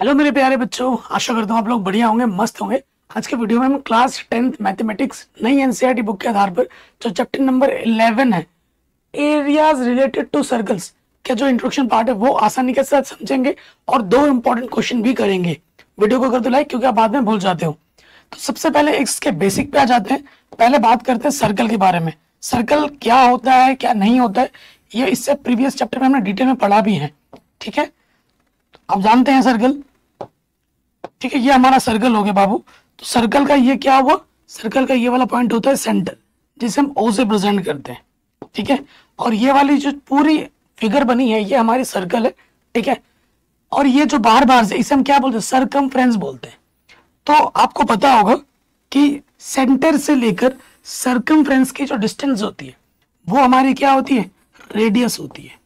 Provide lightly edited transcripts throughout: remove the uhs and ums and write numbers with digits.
Hello मेरे प्यारे बच्चों, आशा करता हूँ आप लोग बढ़िया होंगे, मस्त होंगे। आज के वीडियो में हम क्लास 10th मैथमेटिक्स नई एनसीईआरटी बुक के आधार पर जो चैप्टर नंबर 11 है, एरियाज रिलेटेड टू सर्कल्स का जो इंट्रोडक्शन पार्ट है वो आसानी के साथ समझेंगे और दो इंपॉर्टेंट क्वेश्चन भी करेंगे। वीडियो को कर दो लाइक क्योंकि आप बाद में भूल जाते हो। तो सबसे पहले इसके बेसिक पे आ जाते हैं। पहले बात करते हैं सर्कल के बारे में। सर्कल क्या होता है, क्या नहीं होता है, ये इससे प्रीवियस चैप्टर में हमने डिटेल में पढ़ा भी है। ठीक है, आप जानते हैं सर्कल। ठीक है, ये हमारा सर्कल हो गया बाबू। तो सर्कल का ये क्या हुआ, सर्कल का ये वाला पॉइंट होता है सेंटर, जिसे हम ओ से प्रेजेंट करते हैं। ठीक है, और ये वाली जो पूरी फिगर बनी है ये हमारी सर्कल है। ठीक है, और ये जो बाहर बाहर से इसे हम क्या बोलते हैं, सरकमफ्रेंस बोलते हैं। तो आपको पता होगा कि सेंटर से लेकर सरकमफ्रेंस की जो डिस्टेंस होती है वो हमारी क्या होती है, रेडियस होती है।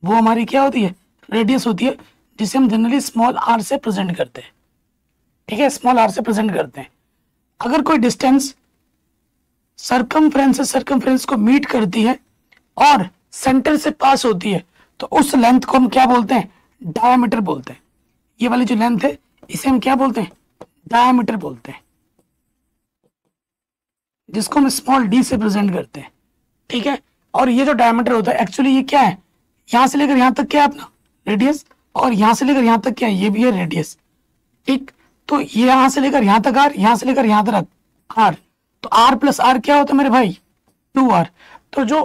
वो हमारी क्या होती है, रेडियस होती है, जिसे हम जनरली स्मॉल आर से प्रेजेंट करते हैं। ठीक है, स्मॉल आर से प्रेजेंट करते हैं। अगर कोई डिस्टेंस सरकमफ्रेंस से सरकमफ्रेंस को मीट करती है और सेंटर से पास होती है तो उस लेंथ को हम क्या बोलते हैं, डायमीटर बोलते हैं। ये वाली जो लेंथ है इसे हम क्या बोलते हैं, डायमीटर बोलते हैं, जिसको हम स्मॉल डी से प्रेजेंट करते हैं। ठीक है, और ये जो डायमीटर होता है एक्चुअली ये क्या है, यहां से लेकर यहां तक क्या है अपना रेडियस, और यहां से लेकर यहां तक क्या है, ये भी है रेडियस। ठीक, तो ये यहां से लेकर यहां तक आर, यहां से लेकर यहां तक आर, तो आर प्लस आर क्या होता है मेरे भाई, 2r। तो जो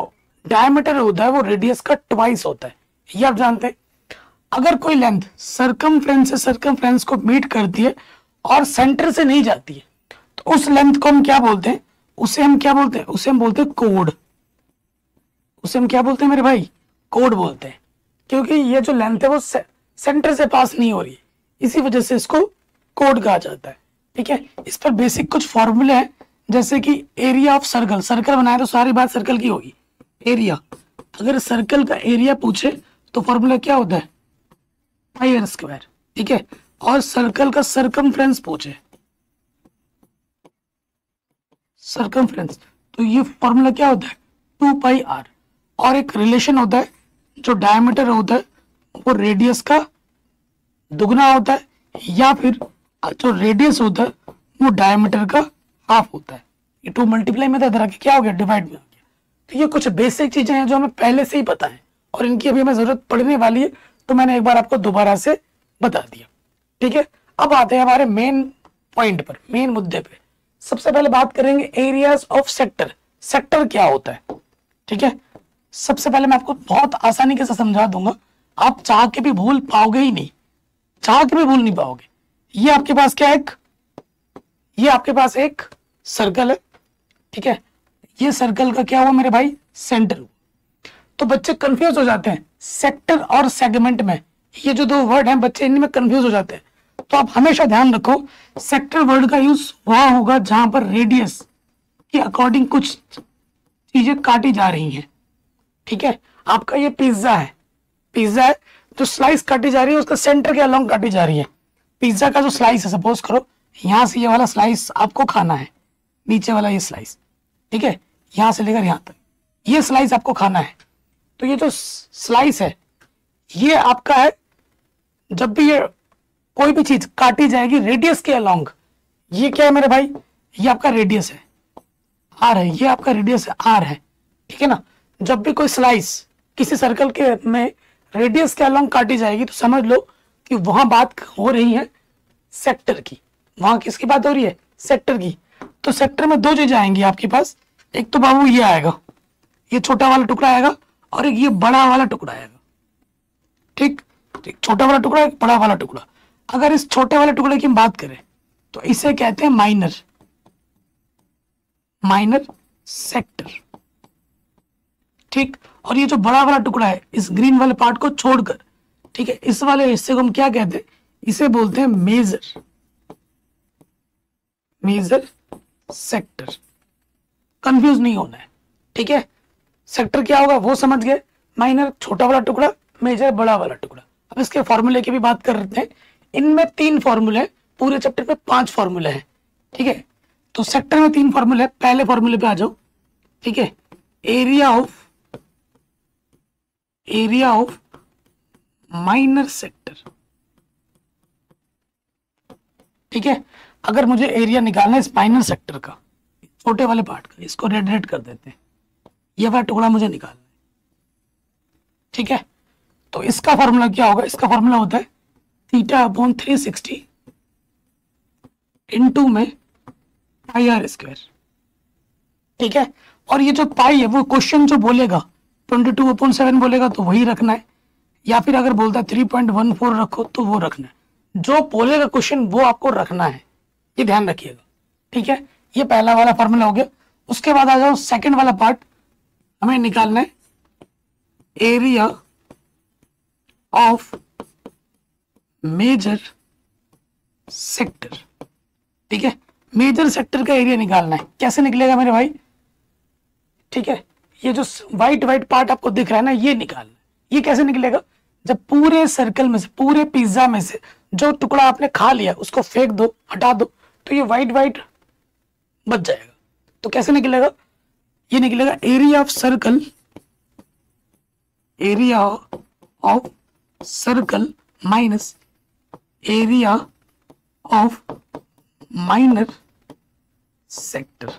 डायमीटर होता है वो रेडियस का ट्वाइस होता है, ये आप जानते हैं। अगर कोई लेंथ सरकमफ्रेंस से सरकमफ्रेंस को मीट करती है और सेंटर से नहीं जाती है तो उस लेंथ को हम क्या बोलते हैं, उसे हम क्या बोलते हैं, उसे हम बोलते हैं कोड। उसे हम क्या बोलते हैं मेरे भाई, कोड बोलते हैं, क्योंकि ये जो लेंथ है वो सेंटर से पास नहीं हो रही है, इसी वजह से इसको कोड कहा जाता है। ठीक है, इस पर बेसिक कुछ फॉर्मूले हैं, जैसे कि एरिया ऑफ सर्कल, सर्कल बनाए तो सारी बात सर्कल की होगी। एरिया, अगर सर्कल का एरिया पूछे तो फॉर्मूला क्या होता है, पाई आर स्क्वायर। ठीक है, और सर्कल का सरकमफ्रेंस पूछे, सरकमफ्रेंस, तो ये फॉर्मूला क्या होता है, 2 पाई आर। और एक रिलेशन होता है, जो डायमीटर होता है वो रेडियस का दुगना होता है, या फिर जो रेडियस होता है वो डायमीटर का हाफ होता है। ये 2 मल्टीप्लाई में था, इधर आके क्या हो गया, डिवाइड में हो गया। तो ये कुछ बेसिक चीजें हैं जो हमें पहले से ही पता है और इनकी अभी हमें जरूरत पड़ने वाली है, तो मैंने एक बार आपको दोबारा से बता दिया। ठीक है, अब आते हैं हमारे मेन पॉइंट पर, मेन मुद्दे पे। सबसे पहले बात करेंगे एरियाज ऑफ सेक्टर। सेक्टर क्या होता है। ठीक है, सबसे पहले मैं आपको बहुत आसानी के साथ समझा दूंगा, आप चाह के भी भूल पाओगे ही नहीं, चाह के भी भूल नहीं पाओगे। ये आपके पास क्या है, ये आपके पास एक सर्कल है। ठीक है, ये सर्कल का क्या हुआ मेरे भाई, सेंटर हुआ। तो बच्चे कंफ्यूज हो जाते हैं सेक्टर और सेगमेंट में, ये जो दो वर्ड हैं बच्चे इनमें कंफ्यूज हो जाते हैं। तो आप हमेशा ध्यान रखो, सेक्टर वर्ड का यूज वहां होगा जहां पर रेडियस के अकॉर्डिंग कुछ चीजें काटी जा रही हैं। ठीक है, आपका ये पिज्जा है, पिज्जा है, जो स्लाइस काटी जा रही है उसका सेंटर के अलोंग काटी जा रही है। पिज्जा का जो स्लाइस है, सपोज करो यहां से ये वाला स्लाइस आपको खाना है, नीचे वाला ये स्लाइस। ठीक है, यहां से लेकर यहां तक ये स्लाइस आपको खाना है। तो ये जो स्लाइस है ये आपका है, जब भी ये कोई भी चीज काटी जाएगी रेडियस के अलोंग, ये क्या है मेरे भाई, ये आपका रेडियस है, आर है, ये आपका रेडियस है, आर है। ठीक है ना, जब भी कोई स्लाइस किसी सर्कल के में रेडियस के अलोंग काटी जाएगी तो समझ लो कि वहां बात हो रही है सेक्टर की। वहां किसकी बात हो रही है, सेक्टर की। तो सेक्टर में दो चीजें आएंगी आपके पास, एक तो बाबू ये आएगा, ये छोटा वाला टुकड़ा आएगा, और एक ये बड़ा वाला टुकड़ा आएगा। ठीक, छोटा वाला टुकड़ा, एक बड़ा वाला टुकड़ा। अगर इस छोटे वाले टुकड़े की हम बात करें तो इसे कहते हैं माइनर, माइनर सेक्टर। ठीक, और ये जो बड़ा वाला टुकड़ा है इस ग्रीन वाले पार्ट को छोड़कर, ठीक है, इस वाले हिस्से को हम क्या कहते हैं, इसे बोलते हैं मेजर, मेजर सेक्टर। कंफ्यूज नहीं होना है। ठीक है, सेक्टर क्या होगा वो समझ गए, माइनर छोटा वाला टुकड़ा, मेजर बड़ा वाला टुकड़ा। अब इसके फॉर्मूले की भी बात कर रहे हैं, इनमें 3 फॉर्मूले, पूरे चैप्टर में 5 फॉर्मूले हैं। ठीक है, तो सेक्टर में 3 फॉर्मूले, पहले फॉर्मूले पे आ जाओ। ठीक है, एरिया ऑफ माइनर सेक्टर, ठीक है। अगर मुझे एरिया निकालना है इस माइनर सेक्टर का, छोटे वाले पार्ट का, इसको रेड रेड कर देते हैं, ये वाला टुकड़ा मुझे निकालना है। ठीक है, तो इसका फॉर्मूला क्या होगा? इसका फॉर्मूला होता है थीटा अपॉन 360 इनटू में पाई आर स्क्वायर। ठीक है, और ये जो पाई है वो क्वेश्चन जो बोलेगा 22/7 बोलेगा तो वही रखना है, या फिर अगर बोलता है 3.14 रखो तो वो रखना है। जो बोलेगा क्वेश्चन वो आपको रखना है, ये ध्यान रखिएगा। ठीक है, ये पहला वाला फॉर्मूला हो गया। उसके बाद आ जाओ सेकंड वाला पार्ट, हमें निकालना है एरिया ऑफ मेजर सेक्टर। ठीक है, मेजर सेक्टर का एरिया निकालना है। कैसे निकलेगा मेरे भाई? ठीक है, ये जो व्हाइट व्हाइट पार्ट आपको दिख रहा है ना, ये निकालना है। ये कैसे निकलेगा? जब पूरे सर्कल में से, पूरे पिज्जा में से जो टुकड़ा आपने खा लिया उसको फेंक दो, हटा दो, तो ये व्हाइट व्हाइट बच जाएगा। तो कैसे निकलेगा? ये निकलेगा area of circle, area of circle minus area of minor sector.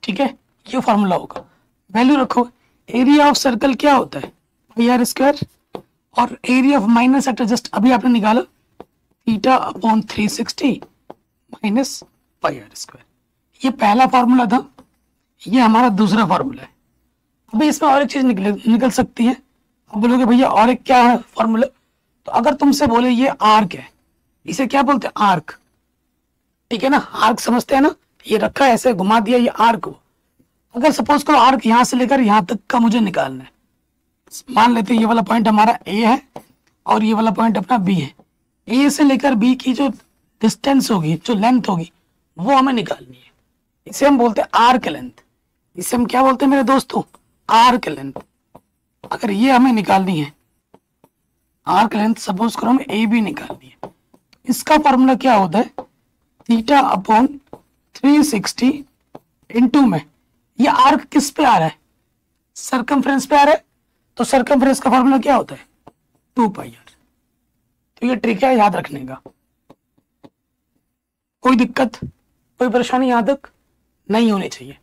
ठीक है, ये फॉर्मूला होगा। वैल्यू रखो, एरिया ऑफ सर्कल क्या होता है? पाई आर स्क्वायर, और area of minor sector just अभी आपने निकाला theta upon 360 minus pi r square. ये पहला फॉर्मूला था, ये हमारा दूसरा फॉर्मूला है। अभी इसमें और एक चीज निकल सकती है। अब बोलोगे भैया और एक क्या है फॉर्मूला? तो अगर तुमसे बोले ये आर्क है, इसे क्या बोलते हैं? आर्क। ठीक है ना, आर्क समझते हैं ना, ये रखा है ऐसे घुमा दिया, ये आर्क हो। अगर सपोज करो आर्क यहां से लेकर यहां तक का मुझे निकालना है, मान लेते हैं ये वाला पॉइंट हमारा ए है और ये वाला पॉइंट अपना बी है। ए से लेकर बी की जो डिस्टेंस होगी, जो लेंथ होगी, वो हमें निकालनी है। इसे हम बोलते हैं आर्क लेंथ। इसे हम क्या बोलते हैं मेरे दोस्तों? Arc length. अगर ये हमें निकालनी है आर्क लेंथ, सपोज करो हमें ए बी निकालनी है, इसका फॉर्मूला क्या होता है? थीटा अपॉन 360 इनटू में, ये आर्क किस पे आ रहा है? सरकमफ्रेंस पे आ रहा है, तो सरकमफ्रेंस का फॉर्मूला क्या होता है? 2 पाई आर। तो ये ट्रिक है याद रखने का। कोई दिक्कत, कोई परेशानी यहां तक नहीं होनी चाहिए।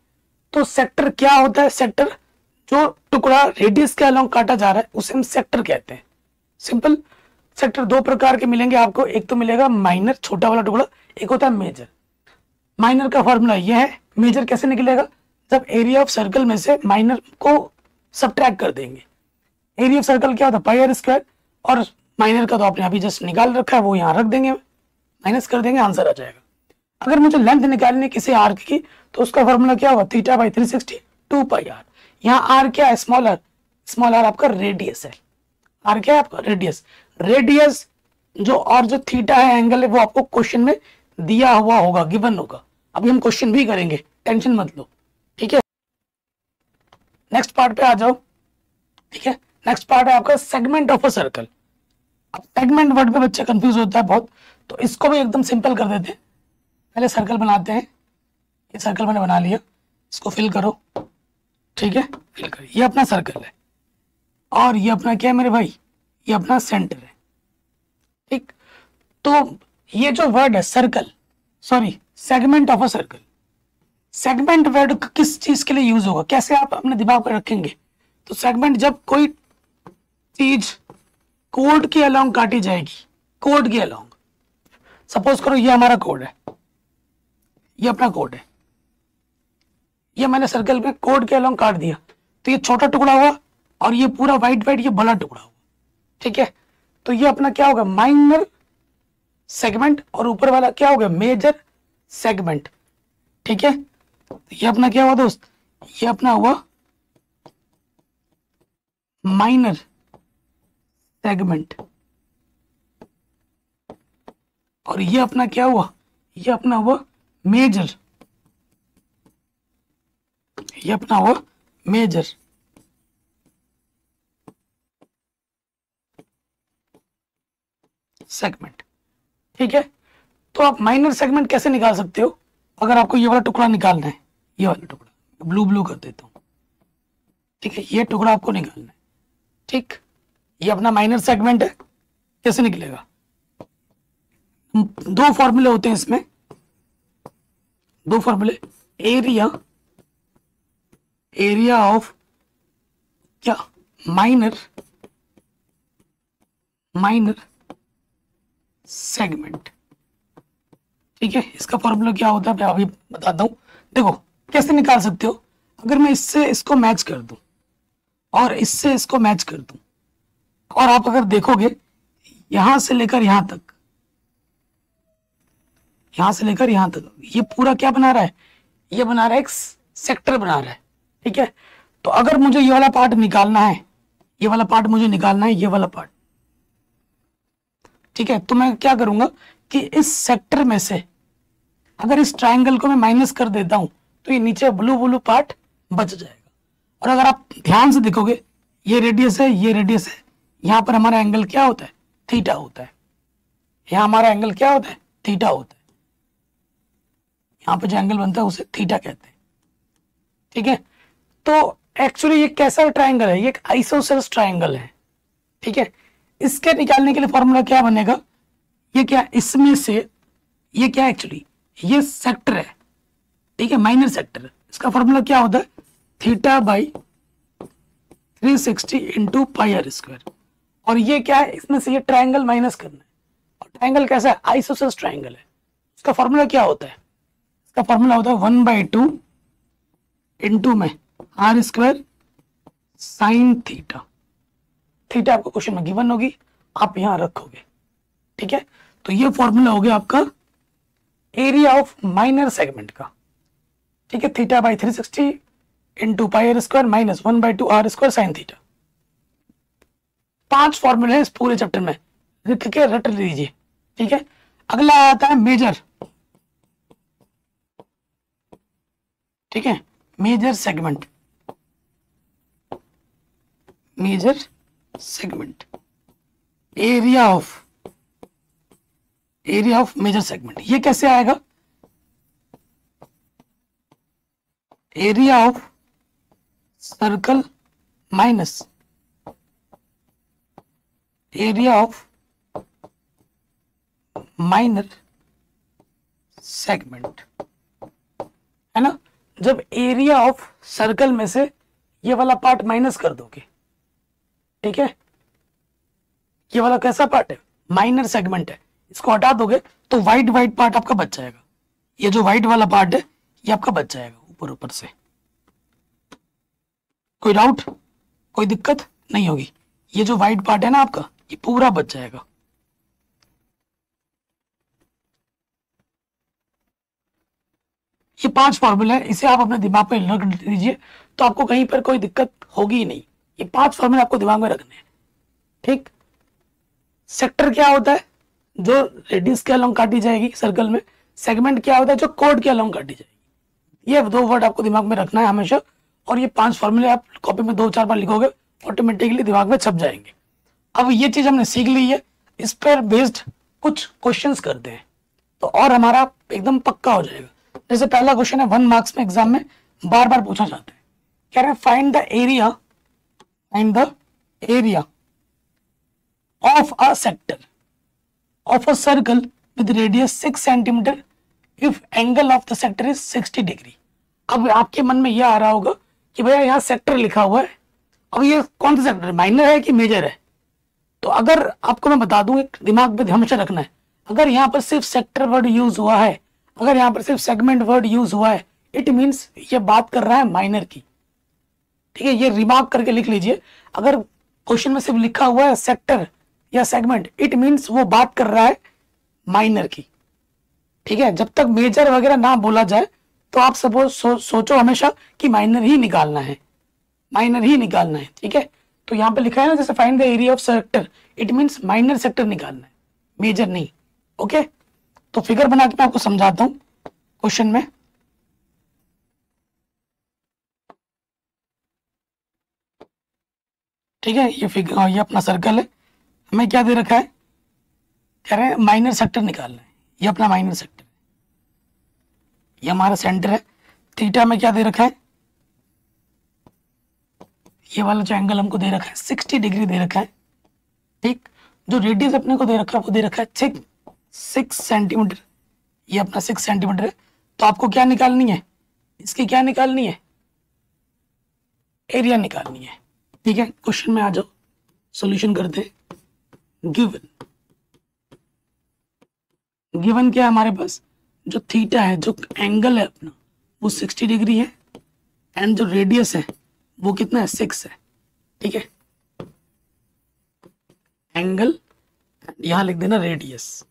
तो सेक्टर क्या होता है? सेक्टर जो टुकड़ा रेडियस के अलोंग काटा जा रहा है उसे हम सेक्टर कहते हैं। सिंपल। सेक्टर दो प्रकार के मिलेंगे आपको, एक तो मिलेगा माइनर, छोटा वाला टुकड़ा, एक होता है मेजर। माइनर का फॉर्मूला ये है। मेजर कैसे निकलेगा? जब एरिया ऑफ सर्कल में से माइनर को सब्ट्रैक्ट कर देंगे। एरिया ऑफ सर्कल क्या होता है? पाई आर स्क्वायर, और माइनर का तो आपने अभी जस्ट निकाल रखा है, वो यहाँ रख देंगे, माइनस कर देंगे, आंसर आ जाएगा। अगर मुझे लेंथ निकालनी है किसी आर्क की, तो उसका फॉर्मूला क्या होगा? Theta by 360 2 pi r. यहाँ आर क्या है? Small r. स्मॉल आर आपका रेडियस है। आर क्या है आपका? रेडियस। रेडियस जो और जो थीटा है, एंगल है, वो आपको क्वेश्चन में दिया हुआ होगा, गिवन होगा। अभी हम क्वेश्चन भी करेंगे, टेंशन मत लो। ठीक है, नेक्स्ट पार्ट पे आ जाओ। ठीक है, नेक्स्ट पार्ट है आपका सेगमेंट ऑफ अ सर्कल। अब सेगमेंट वर्ड पे बच्चा कंफ्यूज होता है बहुत, तो इसको भी एकदम सिंपल कर देते हैं। पहले सर्कल बनाते हैं। ये सर्कल मैंने बना लिया, इसको फिल करो। ठीक है, फिल करो। ये अपना सर्कल है और ये अपना क्या है मेरे भाई? ये अपना सेंटर है। ठीक, तो ये जो वर्ड है circle, sorry segment of a circle, segment word किस चीज के लिए यूज होगा? कैसे आप अपने दिमाग में रखेंगे? तो सेगमेंट जब कोई चीज कोड के अलोंग काटी जाएगी, कोड के अलोंग, सपोज करो ये हमारा कोड है, ये अपना कोड है, ये मैंने सर्कल में कोड के अलोंग काट दिया, तो ये छोटा टुकड़ा हुआ और ये पूरा व्हाइट व्हाइट ये बड़ा टुकड़ा हुआ। ठीक है, तो ये अपना क्या होगा? माइनर सेगमेंट, और ऊपर वाला क्या होगा? Major segment. ठीक है, तो ये अपना क्या हुआ दोस्त? ये अपना हुआ माइनर सेगमेंट, और ये अपना क्या हुआ? ये अपना हुआ मेजर, ये अपना हुआ मेजर सेगमेंट। ठीक है, तो आप माइनर सेगमेंट कैसे निकाल सकते हो? अगर आपको ये वाला टुकड़ा निकालना है, ये वाला टुकड़ा ब्लू ब्लू कर देता हूं। ठीक है, ये टुकड़ा आपको निकालना है। ठीक, ये अपना माइनर सेगमेंट है। कैसे निकलेगा? दो फॉर्मूले होते हैं इसमें, दो फॉर्मूले, एरिया ऑफ क्या, माइनर सेगमेंट। ठीक है, इसका फॉर्मूला क्या होता है मैं अभी बताता हूं। देखो कैसे निकाल सकते हो, अगर मैं इससे इसको मैच कर दूं और इससे इसको मैच कर दूं, और आप अगर देखोगे यहां से लेकर यहां तक, यहां से लेकर यहां तक, ये पूरा क्या बना रहा है, ये बना रहा है एक सेक्टर बना रहा है। ठीक है, तो अगर मुझे ये वाला पार्ट निकालना है, ये वाला पार्ट मुझे निकालना है, ये वाला पार्ट। ठीक है, तो मैं क्या करूंगा कि इस सेक्टर में से अगर इस ट्रायंगल को मैं माइनस कर देता हूं तो ये नीचे ब्लू ब्लू पार्ट बच जाएगा। और अगर आप ध्यान से देखोगे, ये रेडियस है, ये रेडियस है, यहां पर हमारा एंगल क्या होता है, थीटा होता है। यहां हमारा एंगल क्या होता है, थीटा होता है। यहां पर जो एंगल बनता है उसे थीटा कहते हैं। ठीक है, तो एक्चुअली ये कैसा ट्रायंगल है, ये एक आइसोसेल्स ट्रायंगल है। ठीक है, इसके निकालने के लिए फॉर्मूला क्या बनेगा, ये क्या, इसमें से ये क्या, एक्चुअली ये सेक्टर है। ठीक है, माइनर सेक्टर, इसका फॉर्मूला क्या होता है, theta by 360 into pi r square. और ये क्या है, इसमें से ये ट्रायंगल माइनस करना है, और ट्रायंगल कैसा है, आइसोसेल्स ट्रायंगल है। इसका फॉर्मूला क्या होता है, इसका फॉर्मूला होता है 1/2 इंटू में r square sine theta. Theta आपको क्वेश्चन में गिवन होगी, आप यहां रखोगे। ठीक है, तो ये फॉर्मूला हो गया आपका एरिया ऑफ माइनर सेगमेंट का। ठीक है, theta by 360 into pi r square minus 1/2 r square sine theta. 5 फॉर्मूले हैं इस पूरे चैप्टर में, लिख के रट लीजिए। ठीक है, अगला आता है मेजर। ठीक है, major segment, area of major segment. ये कैसे आएगा, area of circle minus area of minor segment, है ना। जब एरिया ऑफ सर्कल में से ये वाला पार्ट माइनस कर दोगे, ठीक है, ये वाला कैसा पार्ट है, माइनर सेगमेंट है, इसको हटा दोगे तो व्हाइट व्हाइट पार्ट आपका बच जाएगा। ये जो व्हाइट वाला पार्ट है ये आपका बच जाएगा ऊपर ऊपर से। कोई डाउट, कोई दिक्कत नहीं होगी। ये जो व्हाइट पार्ट है ना आपका, ये पूरा बच जाएगा। ये 5 फॉर्मूला है, इसे आप अपने दिमाग में रख लीजिए तो आपको कहीं पर कोई दिक्कत होगी ही नहीं। ये 5 फॉर्मूले आपको दिमाग में रखने हैं। ठीक, सेक्टर क्या होता है, जो रेडियस के अलोंग काटी जाएगी सर्कल में। सेगमेंट क्या होता है, जो कोड के अलोंग काटी जाएगी। ये 2 वर्ड आपको दिमाग में रखना है हमेशा, और ये 5 फॉर्मूले आप कॉपी में 2-4 बार लिखोगे, ऑटोमेटिकली दिमाग में छप जाएंगे। अब ये चीज हमने सीख ली है, इस पर बेस्ड कुछ क्वेश्चंस करते हैं तो और हमारा एकदम पक्का हो जाएगा। जैसे पहला क्वेश्चन है 1 मार्क्स में एग्जाम में बार बार पूछा जाता है, कह रहे हैं find the area of a sector of a circle with radius 6 centimetre if angle of the sector is 60 degree. अब आपके मन में यह आ रहा होगा कि भैया यहाँ सेक्टर लिखा हुआ है, अब ये कौन सा सेक्टर है, माइनर है कि मेजर है। तो अगर आपको मैं बता दूं, एक दिमाग में हमेशा रखना है, अगर यहाँ पर सिर्फ सेक्टर वर्ड यूज हुआ है, अगर यहाँ पर सिर्फ सेगमेंट वर्ड यूज हुआ है, इट मींस ये बात कर रहा है माइनर की। ठीक है, ये रिमार्क करके लिख लीजिए। अगर क्वेश्चन में सिर्फ लिखा हुआ है सेक्टर या सेगमेंट, इट मींस वो बात कर रहा है माइनर की। ठीक है, जब तक मेजर वगैरह ना बोला जाए तो आप सपोज सोचो हमेशा कि माइनर ही निकालना है, माइनर ही निकालना है। ठीक है, तो यहाँ पे लिखा है ना जैसे find the area of sector, it means minor sector निकालना है, मेजर नहीं। ओके, तो फिगर बना के मैं आपको समझाता हूं क्वेश्चन में। ठीक है, ये फिगर, ये अपना सर्कल है, हमें क्या दे रखा है, कह रहे हैं माइनर सेक्टर निकालना है। ये अपना माइनर सेक्टर, ये हमारा सेंटर है। थीटा में क्या दे रखा है, ये वाला जो एंगल हमको दे रखा है 60 डिग्री दे रखा है। ठीक, जो रेडियस अपने को दे रखा है वो दे रखा है 6 6 सेंटीमीटर, ये अपना 6 सेंटीमीटर है। तो आपको क्या निकालनी है, इसकी क्या निकालनी है, एरिया निकालनी है। ठीक है, क्वेश्चन में आ जाओ, सॉल्यूशन करते हैं। गिवन क्या है हमारे पास, जो थीटा है, जो एंगल है अपना वो 60 डिग्री है, एंड जो रेडियस है वो कितना है, 6 है। ठीक है, एंगल, यहां लिख देना रेडियस।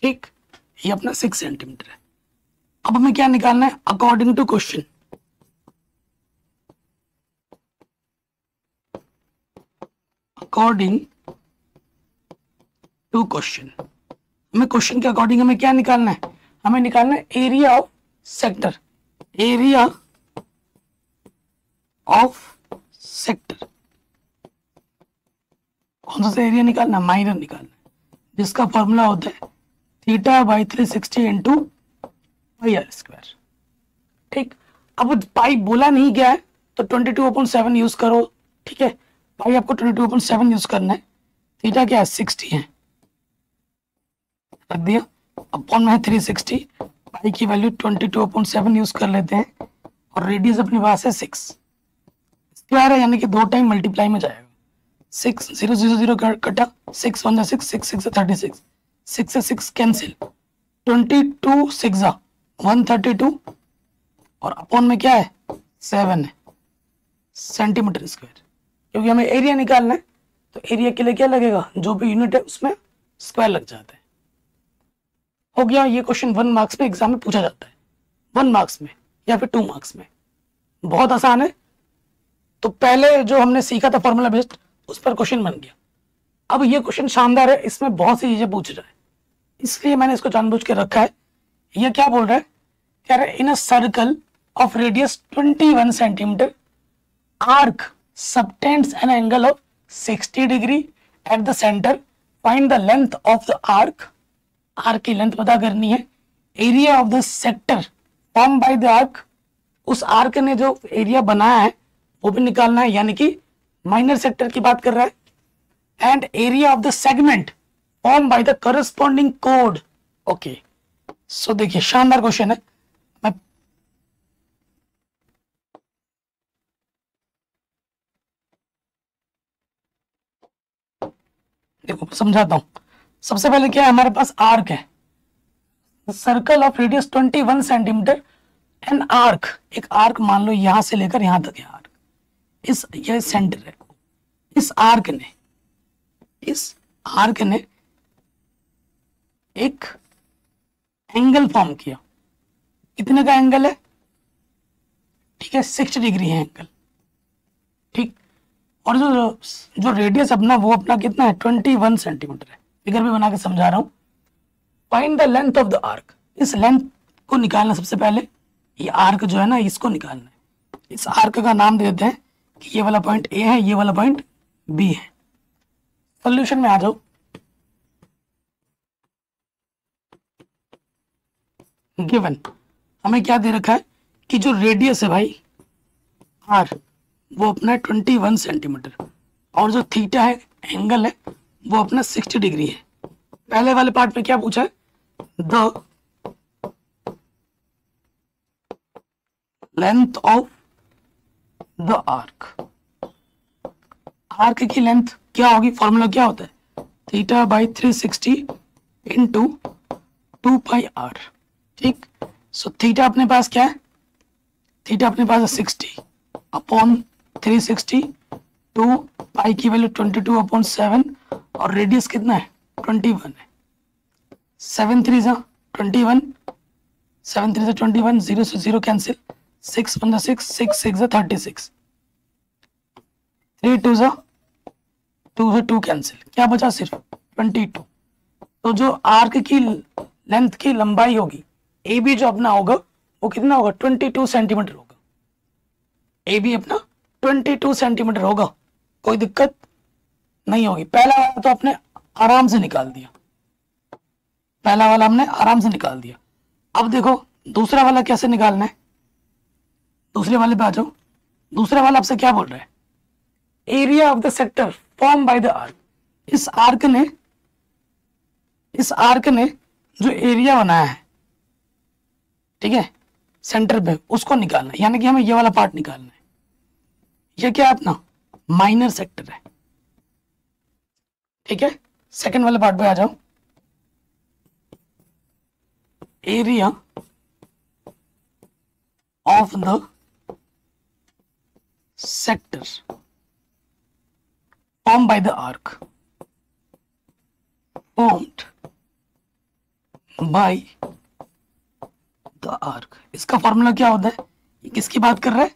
ठीक, ये अपना 6 सेंटीमीटर है। अब हमें क्या निकालना है, according to question. According to question, हमें क्वेश्चन के अकॉर्डिंग हमें क्या निकालना है, हमें निकालना है area of sector. Area of sector, कौन सा एरिया निकालना, माइनर निकालना है, जिसका फॉर्मूला होता है theta by 360 into pi r square. ठीक, अब पाई बोला नहीं गया है तो 22/7 यूज करो। ठीक है, पाई आपको 22/7 यूज करना है। थीटा क्या है, 60 है, रख दिया, अपॉन में है 360, पाई की वैल्यू 22/7 यूज कर लेते हैं, और रेडियस अपने पास है 6 स्क्वायर है, यानी कि 2 टाइम मल्टीप्लाई में जाएगा। 6 0 0 0 कटा, 6 1 6 6 6 36, 6 से 6 कैंसिल, 22 6 132, और अपॉन में क्या है 7 है, सेंटीमीटर स्क्वायर। क्योंकि हमें एरिया निकालना है तो एरिया के लिए क्या लगेगा, जो भी यूनिट है उसमें स्क्वायर लग जाता है। हो गया, ये क्वेश्चन 1 मार्क्स में एग्जाम में पूछा जाता है, 1 मार्क्स में या फिर 2 मार्क्स में, बहुत आसान है। तो पहले जो हमने सीखा था फॉर्मूला बेस्ड, उस पर क्वेश्चन बन गया। अब ये क्वेश्चन शानदार है, इसमें बहुत सी चीजें पूछ रहा है, इसलिए मैंने इसको जानबूझ के रखा है। ये क्या बोल रहा है, कह रहा है in a circle of radius 21 centimetre, arc subtends an angle of 60 degree at the centre, find the length of the arc. Arc की लेंथ पता करनी है। Area of the sector form by the arc, उस arc ने जो area बनाया है वो भी निकालना है, यानी कि माइनर सेक्टर की बात कर रहा है। And area of the segment form by the corresponding code. Okay, so देखिए शानदार क्वेश्चन है। मैं देखो समझाता हूं। सबसे पहले क्या है, हमारे पास आर्क है, circle of radius 21 centimetre, an arc, एक आर्क मान लो यहां से लेकर यहां तक है आर्क, ये सेंटर है। इस आर्क ने एक एंगल फॉर्म किया, कितने का एंगल है, ठीक है 60 डिग्री है एंगल। ठीक, और जो रेडियस अपना वो अपना कितना है 21 सेंटीमीटर है। फिगर भी बना के समझा रहा हूं। Find the length of the arc, इस लेंथ को निकालना सबसे पहले। ये आर्क जो है ना, इसको निकालना है। इस आर्क का नाम दे देते हैं कि ये वाला पॉइंट ए है, ये वाला पॉइंट बी है। सॉल्यूशन में आ जाओ। गिवन हमें क्या दे रखा है कि जो रेडियस है भाई आर, वो अपना 21 सेंटीमीटर, और जो थीटा है एंगल है वो अपना 60 डिग्री है। पहले वाले पार्ट में क्या पूछा है, the length of the arc. Arc की लेंथ क्या होगी, फॉर्मूला क्या होता है theta by 360 into 2 pi r. ठीक, सो थीटा अपने पास क्या है, थीटा अपने पास है 60 अपॉन 360, 2 पाई की वैल्यू 22/7, और रेडियस कितना है 21 है। 7 3 जा 21, 7 3 जा 21, 0 से 0 कैंसिल, 6 1 6 6 6 जा 36, 3 2 जा 2 से 2 कैंसिल, क्या बचा सिर्फ 22। तो जो आर्क की लेंथ की लंबाई होगी, ए बी जो अपना होगा वो कितना होगा 22 सेंटीमीटर होगा। ए बी अपना 22 सेंटीमीटर होगा, कोई दिक्कत नहीं होगी। पहला वाला तो आपने आराम से निकाल दिया, पहला वाला हमने आराम से निकाल दिया। अब देखो दूसरा वाला कैसे निकालना है, दूसरे वाले पे आ जाओ। दूसरा वाला आपसे क्या बोल रहा है, area of the sector form by the arc. इस आर्क ने इस आर्क ने जो एरिया बनाया है, ठीक है, सेंटर पे, उसको निकालना है, यानी कि हमें ये वाला पार्ट निकालना है। ये क्या है अपना माइनर सेक्टर है, ठीक है। सेकंड वाले पार्ट पे आ जाओ। Area of the sector formed by the arc, formed by the arc। इसका फॉर्मूला क्या होता है? ये किसकी बात कर रहा है?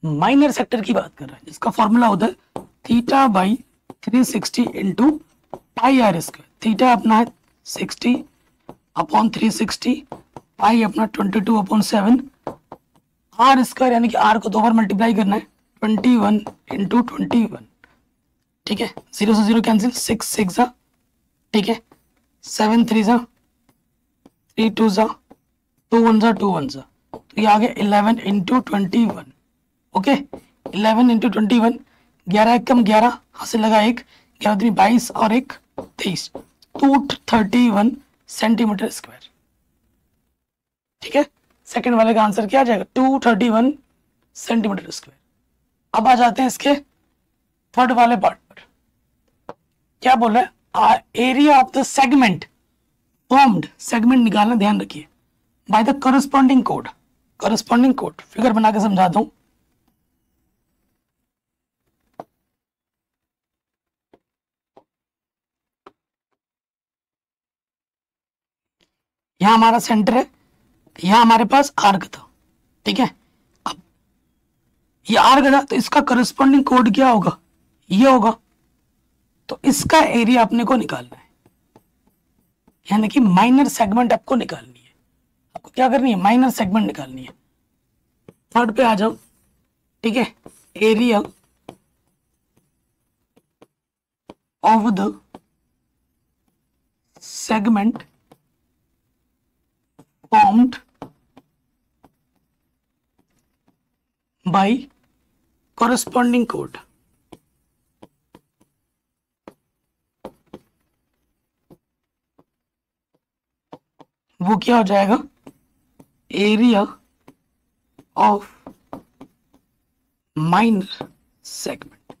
माइनर सेक्टर की बात कर रहा है, जिसका फॉर्मूला होता है theta by 360 into pi r square. Theta अपना है 60 अपॉन 360, पाई अपना 22 अपॉन 7, आर स्क्वायर यानी कि आर को 2 बार मल्टीप्लाई करना है, 21 इंटू 21, ठीक है। 0 से 0 कैंसिल, 6 6 जा, ठीक है, 7 3 जा, 3 2 जा, 2 1 जा, 2 1 जा, तो ये आ गया 11 इंटू 21, ओके। 11 इंटू 21, 11 एक कम 11, हासिल लगा 1, 11 दूनी 22 और 1 23, 231 सेंटीमीटर स्क्वायर, ठीक है। सेकंड वाले का आंसर क्या आ जाएगा? 231 सेंटीमीटर स्क्वायर। अब आ जाते हैं इसके थर्ड वाले पार्ट पर। क्या बोल रहा है? Area of the segment formed, segment निकालना, ध्यान रखिए, bye the corresponding code. Corresponding code figure बना के समझाता हूं। यहां हमारा सेंटर है, यहां हमारे पास आर्क था, ठीक है। अब ये आर्क था तो इसका करस्पॉन्डिंग कोड क्या होगा? ये होगा। तो इसका एरिया अपने को निकालना है, यानी कि माइनर सेगमेंट आपको निकालनी है। आपको क्या करनी है? माइनर सेगमेंट निकालनी है। थर्ड पे आ जाओ, ठीक है। Area of the segment formed by corresponding code। वो क्या हो जाएगा? Area of minor segment.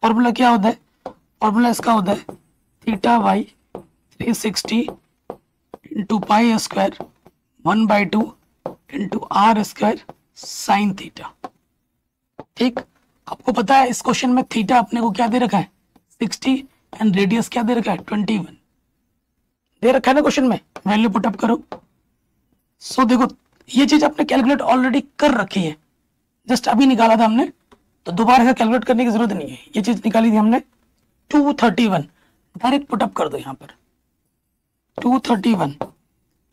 Formula क्या होता है? फॉर्मूला इसका होता है theta by 360 into pi square 1/2 into r square sine theta, ठीक। आपको पता है इस क्वेश्चन में थीटा अपने को क्या दे रखा है? 60 एंड रेडियस क्या दे रखा है? 21 दे रखा है ना क्वेश्चन में। वैल्यू पुटअप करो। सो देखो ये चीज आपने कैलकुलेट ऑलरेडी कर रखी है, जस्ट अभी निकाला था हमने, तो दोबारा से कैलकुलेट करने की जरूरत नहीं है। ये चीज निकाली थी हमने 231, डायरेक्ट पुटअप कर दो यहाँ पर 231।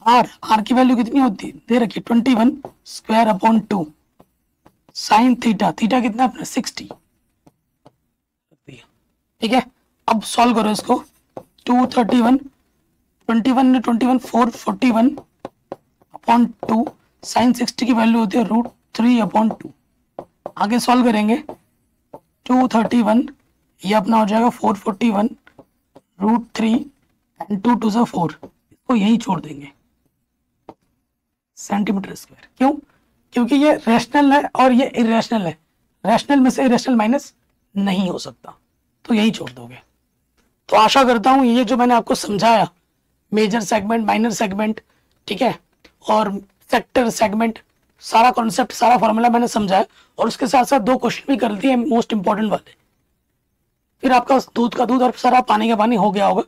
आर की वैल्यू कितनी होती है? दे रखी 21 square upon 2 sign theta. Theta कितना अपना 60, ठीक है। अब सॉल्व करो इसको। 231, 21 ने 21 441 अपॉन 2 साइन 60 की वैल्यू होती है √3 अपॉन 2। आगे सॉल्व करेंगे 231, ये अपना हो जाएगा 441 √3 एंड 2 2 4, इसको यही छोड़ देंगे सेंटीमीटर स्क्वायर। क्यों? क्योंकि ये रैशनल है और ये इरेशनल है, रैशनल में से इरेशनल माइनस नहीं हो सकता, तो यही छोड़ दोगे। तो आशा करता हूं ये जो मैंने आपको समझाया, मेजर सेगमेंट, माइनर सेगमेंट, ठीक है, और सेक्टर सेगमेंट, सारा कॉन्सेप्ट, सारा फॉर्मूला मैंने समझाया, और उसके साथ साथ 2 क्वेश्चन भी कर दिए मोस्ट इंपॉर्टेंट वाले। फिर आपका दूध का दूध और सारा पानी का पानी हो गया होगा।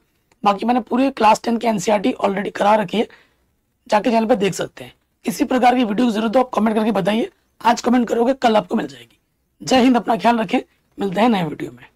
बाकी मैंने पूरी क्लास 10 की एनसीईआरटी ऑलरेडी करा रखी है, जाके चैनल पे देख सकते हैं। किसी प्रकार की वीडियो की जरूरत हो आप कमेंट करके बताइए। आज कमेंट करोगे कल आपको मिल जाएगी। जय हिंद, अपना ख्याल रखें, मिलते हैं नए वीडियो में।